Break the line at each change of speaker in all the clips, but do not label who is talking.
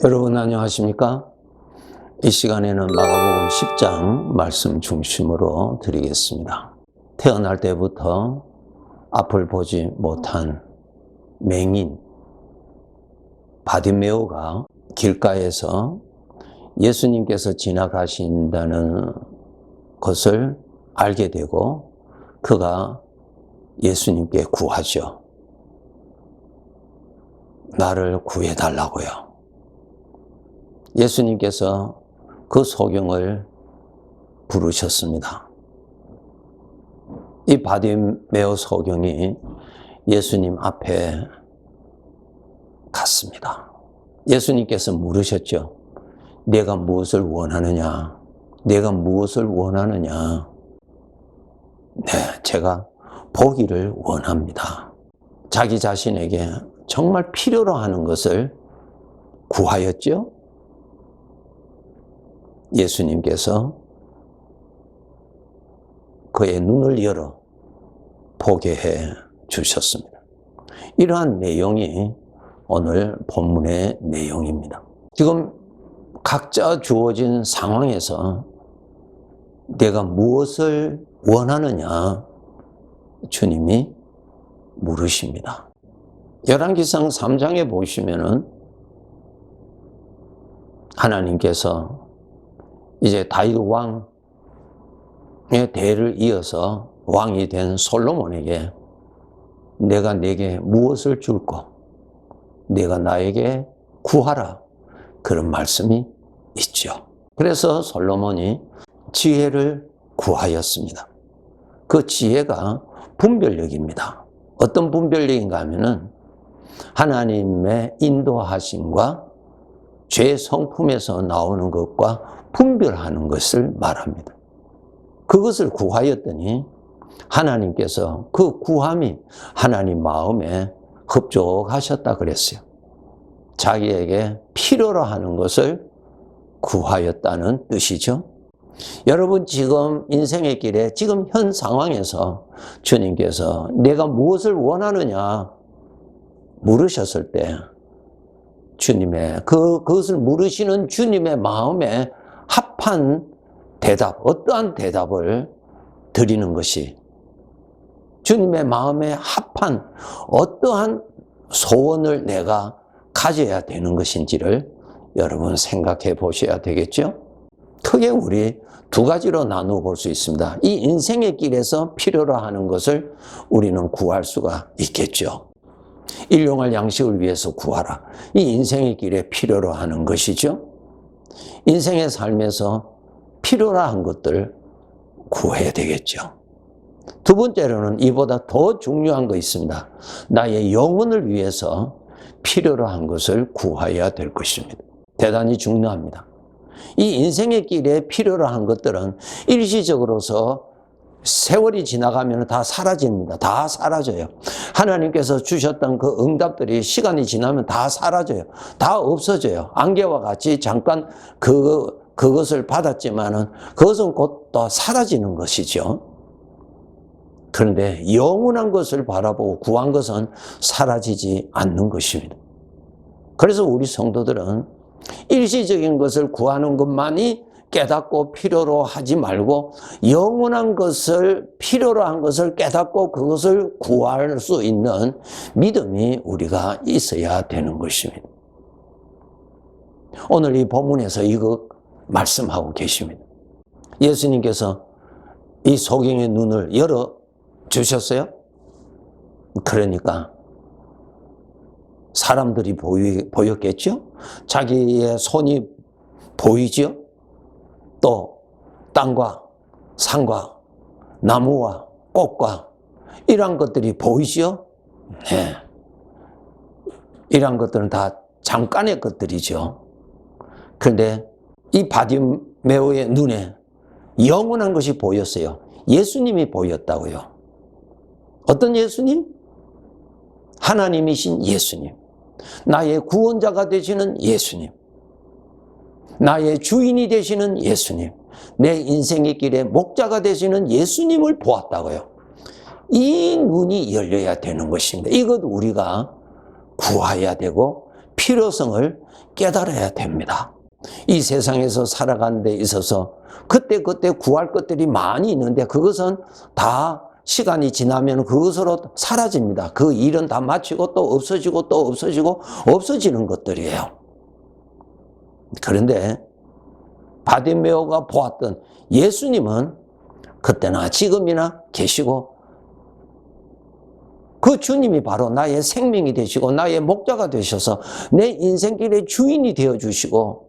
여러분 안녕하십니까? 이 시간에는 마가복음 10장 말씀 중심으로 드리겠습니다. 태어날 때부터 앞을 보지 못한 맹인 바디메오가 길가에서 예수님께서 지나가신다는 것을 알게 되고 그가 예수님께 구하죠. 나를 구해달라고요. 예수님께서 그 소경을 부르셨습니다. 이 바디메오 소경이 예수님 앞에 갔습니다. 예수님께서 물으셨죠. 내가 무엇을 원하느냐? 내가 무엇을 원하느냐? 네, 제가 보기를 원합니다. 자기 자신에게 정말 필요로 하는 것을 구하였죠. 예수님께서 그의 눈을 열어 보게 해 주셨습니다. 이러한 내용이 오늘 본문의 내용입니다. 지금 각자 주어진 상황에서 내가 무엇을 원하느냐 주님이 물으십니다. 열왕기상 3장에 보시면은 하나님께서 이제 다윗 왕의 대를 이어서 왕이 된 솔로몬에게 내가 네게 무엇을 줄고 내가 나에게 구하라 그런 말씀이 있죠. 그래서 솔로몬이 지혜를 구하였습니다. 그 지혜가 분별력입니다. 어떤 분별력인가 하면은 하나님의 인도하심과 죄 성품에서 나오는 것과 분별하는 것을 말합니다. 그것을 구하였더니 하나님께서 그 구함이 하나님 마음에 흡족하셨다 그랬어요. 자기에게 필요로 하는 것을 구하였다는 뜻이죠. 여러분 지금 인생의 길에 지금 현 상황에서 주님께서 내가 무엇을 원하느냐 물으셨을 때 주님의 그것을 물으시는 주님의 마음에 합한 대답, 어떠한 대답을 드리는 것이 주님의 마음에 합한 어떠한 소원을 내가 가져야 되는 것인지를 여러분 생각해 보셔야 되겠죠? 크게 우리 두 가지로 나누어 볼 수 있습니다. 이 인생의 길에서 필요로 하는 것을 우리는 구할 수가 있겠죠. 일용할 양식을 위해서 구하라. 이 인생의 길에 필요로 하는 것이죠. 인생의 삶에서 필요로 한 것들 구해야 되겠죠. 두 번째로는 이보다 더 중요한 거 있습니다. 나의 영혼을 위해서 필요로 한 것을 구해야 될 것입니다. 대단히 중요합니다. 이 인생의 길에 필요로 한 것들은 일시적으로서 세월이 지나가면 다 사라집니다. 다 사라져요. 하나님께서 주셨던 그 응답들이 시간이 지나면 다 사라져요. 다 없어져요. 안개와 같이 잠깐 그것을 받았지만은 그것은 곧 또 사라지는 것이죠. 그런데 영원한 것을 바라보고 구한 것은 사라지지 않는 것입니다. 그래서 우리 성도들은 일시적인 것을 구하는 것만이 깨닫고 필요로 하지 말고 영원한 것을 필요로 한 것을 깨닫고 그것을 구할 수 있는 믿음이 우리가 있어야 되는 것입니다. 오늘 이 본문에서 이거 말씀하고 계십니다. 예수님께서 이 소경의 눈을 열어 주셨어요. 그러니까 사람들이 보였겠죠? 자기의 손이 보이죠? 또 땅과 산과 나무와 꽃과 이러한 것들이 보이죠? 네. 이러한 것들은 다 잠깐의 것들이죠. 그런데 이 바디메오의 눈에 영원한 것이 보였어요. 예수님이 보였다고요. 어떤 예수님? 하나님이신 예수님. 나의 구원자가 되시는 예수님. 나의 주인이 되시는 예수님. 내 인생의 길에 목자가 되시는 예수님을 보았다고요. 이 눈이 열려야 되는 것입니다. 이것 우리가 구해야 되고 필요성을 깨달아야 됩니다. 이 세상에서 살아가는 데 있어서 그때그때 구할 것들이 많이 있는데 그것은 다 시간이 지나면 그것으로 사라집니다. 그 일은 다 마치고 또 없어지고 또 없어지고 없어지는 것들이에요. 그런데 바디메오가 보았던 예수님은 그때나 지금이나 계시고 그 주님이 바로 나의 생명이 되시고 나의 목자가 되셔서 내 인생길의 주인이 되어주시고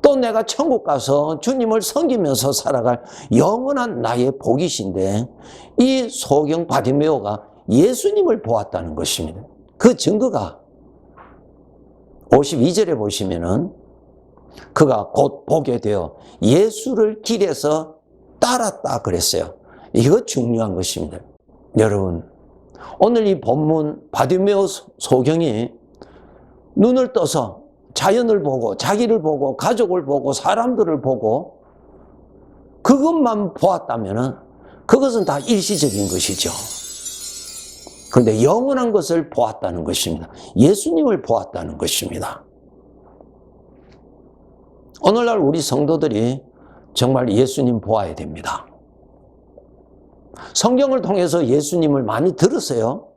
또 내가 천국 가서 주님을 섬기면서 살아갈 영원한 나의 복이신데 이 소경 바디메오가 예수님을 보았다는 것입니다. 그 증거가 52절에 보시면은 그가 곧 보게 되어 예수를 길에서 따랐다 그랬어요. 이거 중요한 것입니다. 여러분, 오늘 이 본문 바디메오 소경이 눈을 떠서 자연을 보고 자기를 보고 가족을 보고 사람들을 보고 그것만 보았다면 그것은 다 일시적인 것이죠. 그런데 영원한 것을 보았다는 것입니다. 예수님을 보았다는 것입니다. 오늘날 우리 성도들이 정말 예수님 보아야 됩니다. 성경을 통해서 예수님을 많이 들었어요.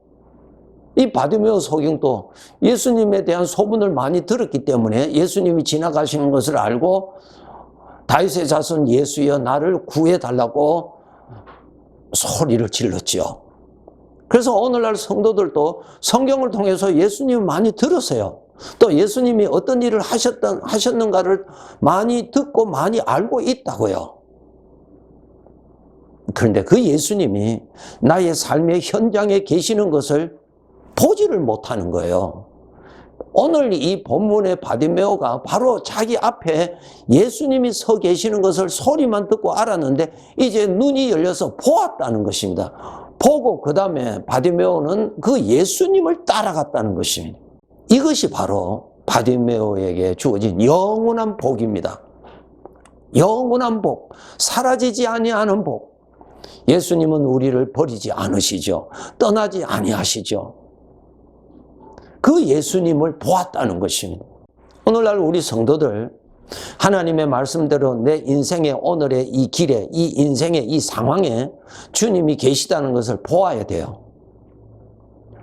이 바디메오 소경도 예수님에 대한 소문을 많이 들었기 때문에 예수님이 지나가시는 것을 알고 다윗의 자손 예수여 나를 구해달라고 소리를 질렀죠. 그래서 오늘날 성도들도 성경을 통해서 예수님을 많이 들었어요. 또 예수님이 어떤 일을 하셨는가를 많이 듣고 많이 알고 있다고요. 그런데 그 예수님이 나의 삶의 현장에 계시는 것을 보지를 못하는 거예요. 오늘 이 본문의 바디메오가 바로 자기 앞에 예수님이 서 계시는 것을 소리만 듣고 알았는데 이제 눈이 열려서 보았다는 것입니다. 보고 그 다음에 바디메오는 그 예수님을 따라갔다는 것입니다. 이것이 바로 바디메오에게 주어진 영원한 복입니다. 영원한 복, 사라지지 아니하는 복. 예수님은 우리를 버리지 않으시죠. 떠나지 아니하시죠. 그 예수님을 보았다는 것입니다. 오늘날 우리 성도들 하나님의 말씀대로 내 인생의 오늘의 이 길에 이 인생의 이 상황에 주님이 계시다는 것을 보아야 돼요.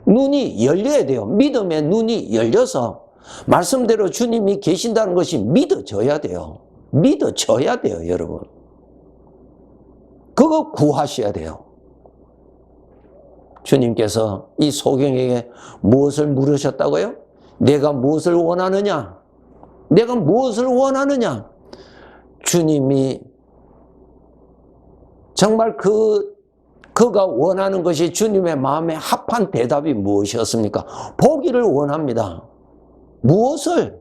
눈이 열려야 돼요. 믿음의 눈이 열려서 말씀대로 주님이 계신다는 것이 믿어져야 돼요. 믿어져야 돼요, 여러분. 그거 구하셔야 돼요. 주님께서 이 소경에게 무엇을 물으셨다고요? 내가 무엇을 원하느냐? 내가 무엇을 원하느냐? 주님이 정말 그가 원하는 것이 주님의 마음에 합한 대답이 무엇이었습니까? 보기를 원합니다. 무엇을?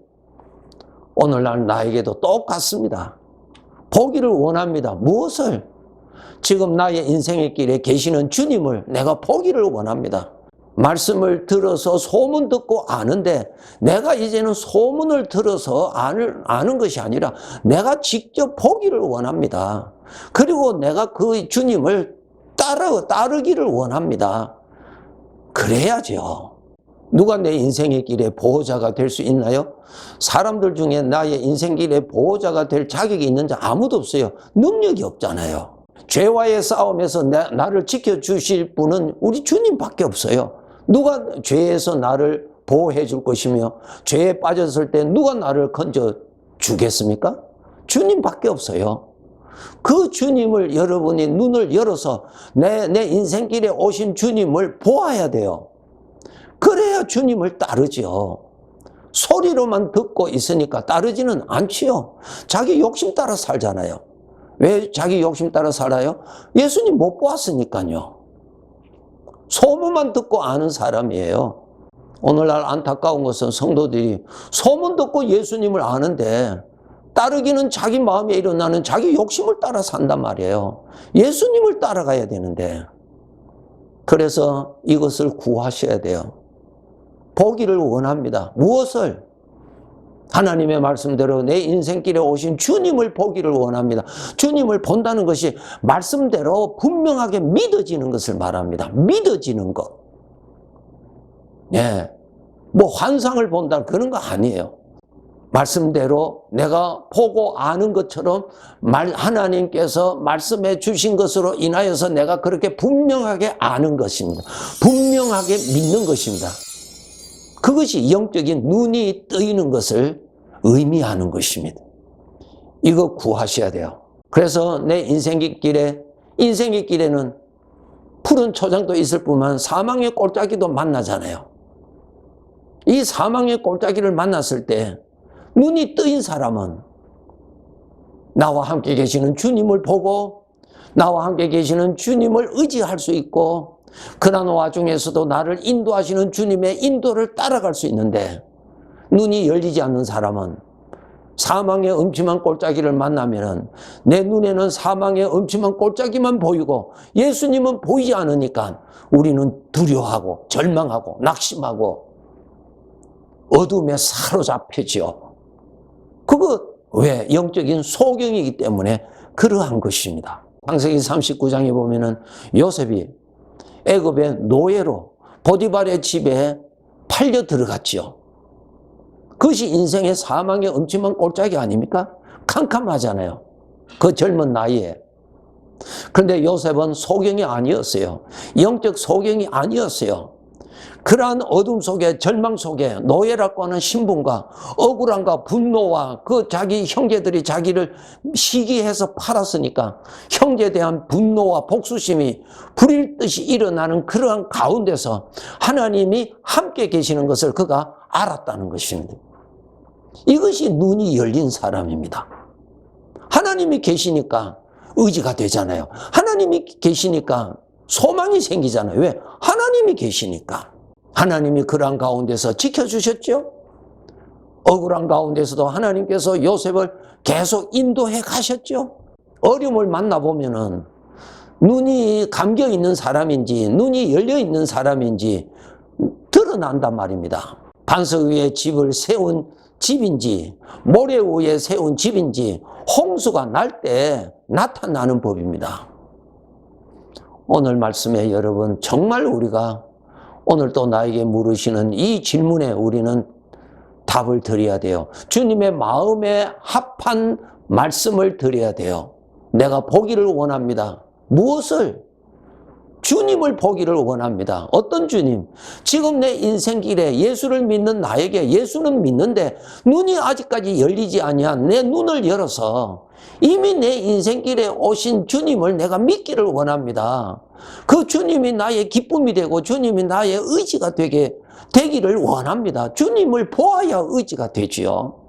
오늘날 나에게도 똑같습니다. 보기를 원합니다. 무엇을? 지금 나의 인생의 길에 계시는 주님을 내가 보기를 원합니다. 말씀을 들어서 소문 듣고 아는데 내가 이제는 소문을 들어서 아는 것이 아니라 내가 직접 보기를 원합니다. 그리고 내가 그 주님을 따르기를 원합니다. 그래야죠. 누가 내 인생의 길에 보호자가 될 수 있나요? 사람들 중에 나의 인생길의 보호자가 될 자격이 있는 자 아무도 없어요. 능력이 없잖아요. 죄와의 싸움에서 나를 지켜주실 분은 우리 주님밖에 없어요. 누가 죄에서 나를 보호해 줄 것이며 죄에 빠졌을 때 누가 나를 건져 주겠습니까? 주님밖에 없어요. 그 주님을 여러분이 눈을 열어서 내 인생길에 오신 주님을 보아야 돼요. 그래야 주님을 따르죠. 소리로만 듣고 있으니까 따르지는 않지요. 자기 욕심 따라 살잖아요. 왜 자기 욕심 따라 살아요? 예수님 못 보았으니까요. 소문만 듣고 아는 사람이에요. 오늘날 안타까운 것은 성도들이 소문 듣고 예수님을 아는데 따르기는 자기 마음에 일어나는 자기 욕심을 따라 산단 말이에요. 예수님을 따라가야 되는데. 그래서 이것을 구하셔야 돼요. 보기를 원합니다. 무엇을? 하나님의 말씀대로 내 인생길에 오신 주님을 보기를 원합니다. 주님을 본다는 것이 말씀대로 분명하게 믿어지는 것을 말합니다. 믿어지는 것. 예. 뭐 환상을 본다 그런 거 아니에요. 말씀대로 내가 보고 아는 것처럼 하나님께서 말씀해 주신 것으로 인하여서 내가 그렇게 분명하게 아는 것입니다. 분명하게 믿는 것입니다. 그것이 영적인 눈이 뜨이는 것을 의미하는 것입니다. 이거 구하셔야 돼요. 그래서 내 인생의 길에는 푸른 초장도 있을 뿐만 사망의 골짜기도 만나잖아요. 이 사망의 골짜기를 만났을 때 눈이 뜨인 사람은 나와 함께 계시는 주님을 보고 나와 함께 계시는 주님을 의지할 수 있고 그러한 와중에서도 나를 인도하시는 주님의 인도를 따라갈 수 있는데 눈이 열리지 않는 사람은 사망의 음침한 골짜기를 만나면 내 눈에는 사망의 음침한 골짜기만 보이고 예수님은 보이지 않으니까 우리는 두려워하고 절망하고 낙심하고 어둠에 사로잡혀지요. 그거 왜? 영적인 소경이기 때문에 그러한 것입니다. 창세기 39장에 보면은 요셉이 애굽의 노예로 보디발의 집에 팔려 들어갔지요. 그것이 인생의 사망의 음침한 골짜기 아닙니까? 캄캄하잖아요. 그 젊은 나이에. 그런데 요셉은 소경이 아니었어요. 영적 소경이 아니었어요. 그러한 어둠 속에 절망 속에 노예라고 하는 신분과 억울함과 분노와 그 자기 형제들이 자기를 시기해서 팔았으니까 형제에 대한 분노와 복수심이 불일 듯이 일어나는 그러한 가운데서 하나님이 함께 계시는 것을 그가 알았다는 것입니다. 이것이 눈이 열린 사람입니다. 하나님이 계시니까 의지가 되잖아요. 하나님이 계시니까 소망이 생기잖아요. 왜? 하나님이 계시니까. 하나님이 그러한 가운데서 지켜주셨죠. 억울한 가운데서도 하나님께서 요셉을 계속 인도해 가셨죠. 어려움을 만나보면은 눈이 감겨 있는 사람인지 눈이 열려 있는 사람인지 드러난단 말입니다. 반석 위에 집을 세운 집인지 모래 위에 세운 집인지 홍수가 날 때 나타나는 법입니다. 오늘 말씀에 여러분 정말 우리가 오늘 또 나에게 물으시는 이 질문에 우리는 답을 드려야 돼요. 주님의 마음에 합한 말씀을 드려야 돼요. 내가 보기를 원합니다. 무엇을? 주님을 보기를 원합니다. 어떤 주님? 지금 내 인생길에 예수를 믿는 나에게 예수는 믿는데 눈이 아직까지 열리지 아니한 내 눈을 열어서 이미 내 인생길에 오신 주님을 내가 믿기를 원합니다. 그 주님이 나의 기쁨이 되고 주님이 나의 의지가 되기를 원합니다. 주님을 보아야 의지가 되지요.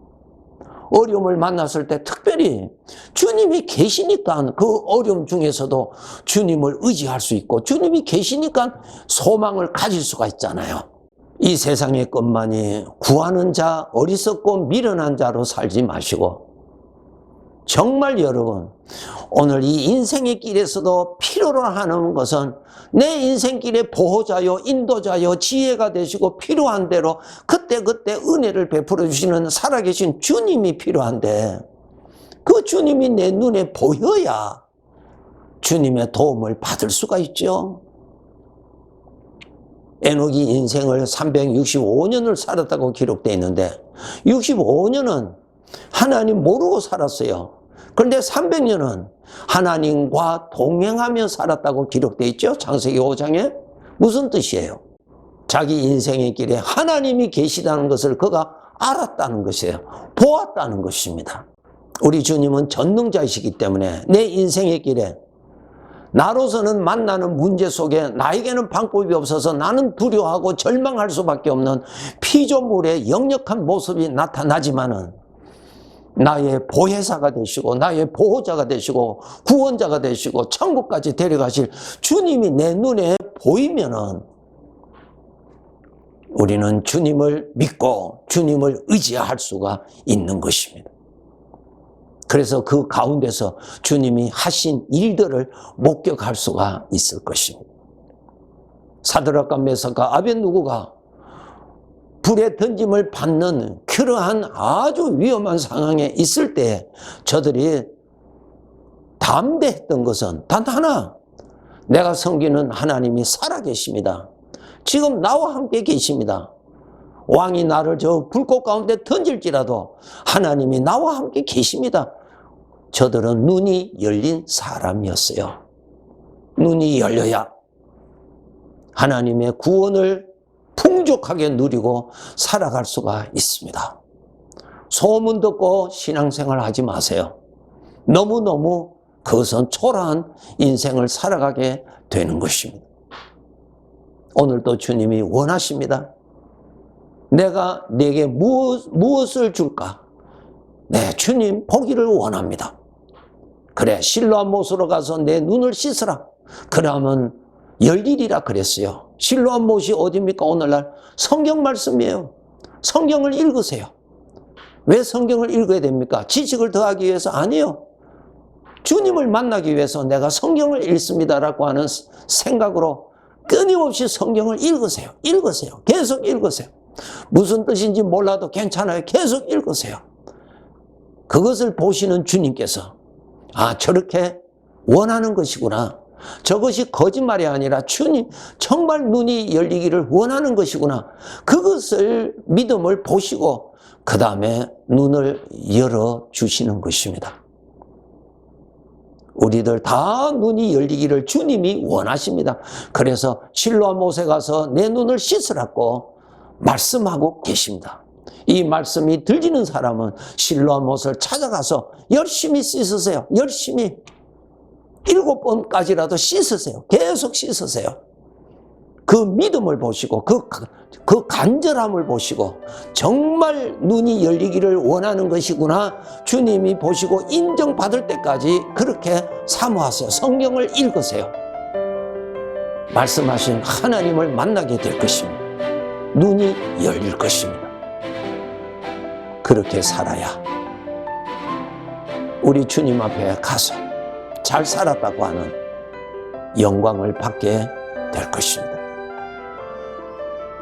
어려움을 만났을 때 특별히 주님이 계시니까 그 어려움 중에서도 주님을 의지할 수 있고 주님이 계시니까 소망을 가질 수가 있잖아요. 이 세상의 것만이 구하는 자, 어리석고 미련한 자로 살지 마시고 정말 여러분 오늘 이 인생의 길에서도 필요로 하는 것은 내 인생길의 보호자요 인도자요 지혜가 되시고 필요한 대로 그때그때 은혜를 베풀어 주시는 살아계신 주님이 필요한데 그 주님이 내 눈에 보여야 주님의 도움을 받을 수가 있죠. 에녹이 인생을 365년을 살았다고 기록되어 있는데 65년은 하나님 모르고 살았어요. 그런데 300년은 하나님과 동행하며 살았다고 기록되어 있죠. 창세기 5장에. 무슨 뜻이에요? 자기 인생의 길에 하나님이 계시다는 것을 그가 알았다는 것이에요. 보았다는 것입니다. 우리 주님은 전능자이시기 때문에 내 인생의 길에 나로서는 만나는 문제 속에 나에게는 방법이 없어서 나는 두려워하고 절망할 수밖에 없는 피조물의 역력한 모습이 나타나지만은 나의 보혜사가 되시고 나의 보호자가 되시고 구원자가 되시고 천국까지 데려가실 주님이 내 눈에 보이면은 우리는 주님을 믿고 주님을 의지할 수가 있는 것입니다. 그래서 그 가운데서 주님이 하신 일들을 목격할 수가 있을 것입니다. 사드락과 메삭과 아벳느고가 불에 던짐을 받는 그러한 아주 위험한 상황에 있을 때 저들이 담대했던 것은 단 하나, 내가 섬기는 하나님이 살아계십니다. 지금 나와 함께 계십니다. 왕이 나를 저 불꽃 가운데 던질지라도 하나님이 나와 함께 계십니다. 저들은 눈이 열린 사람이었어요. 눈이 열려야 하나님의 구원을 풍족하게 누리고 살아갈 수가 있습니다. 소문 듣고 신앙생활 하지 마세요. 너무너무 그것은 초라한 인생을 살아가게 되는 것입니다. 오늘도 주님이 원하십니다. 내가 네게 무엇을 줄까? 네, 주님 보기를 원합니다. 그래, 실로암 못으로 가서 내 눈을 씻으라. 그러면 열리리라 그랬어요. 실로암 못이 어디입니까? 오늘날 성경 말씀이에요. 성경을 읽으세요. 왜 성경을 읽어야 됩니까? 지식을 더하기 위해서? 아니에요. 주님을 만나기 위해서 내가 성경을 읽습니다라고 하는 생각으로 끊임없이 성경을 읽으세요. 읽으세요. 계속 읽으세요. 무슨 뜻인지 몰라도 괜찮아요. 계속 읽으세요. 그것을 보시는 주님께서 아, 저렇게 원하는 것이구나. 저것이 거짓말이 아니라 주님 정말 눈이 열리기를 원하는 것이구나. 그것을 믿음을 보시고 그 다음에 눈을 열어주시는 것입니다. 우리들 다 눈이 열리기를 주님이 원하십니다. 그래서 실로암 못에 가서 내 눈을 씻으라고 말씀하고 계십니다. 이 말씀이 들리는 사람은 실로암 못을 찾아가서 열심히 씻으세요. 열심히 7번까지라도 씻으세요. 계속 씻으세요. 그 믿음을 보시고 그 간절함을 보시고 정말 눈이 열리기를 원하는 것이구나 주님이 보시고 인정받을 때까지 그렇게 사모하세요. 성경을 읽으세요. 말씀하신 하나님을 만나게 될 것입니다. 눈이 열릴 것입니다. 그렇게 살아야 우리 주님 앞에 가서 잘 살았다고 하는 영광을 받게 될 것입니다.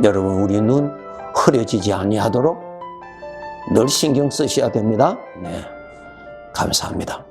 여러분, 우리 눈 흐려지지 아니하도록 늘 신경 쓰셔야 됩니다. 네, 감사합니다.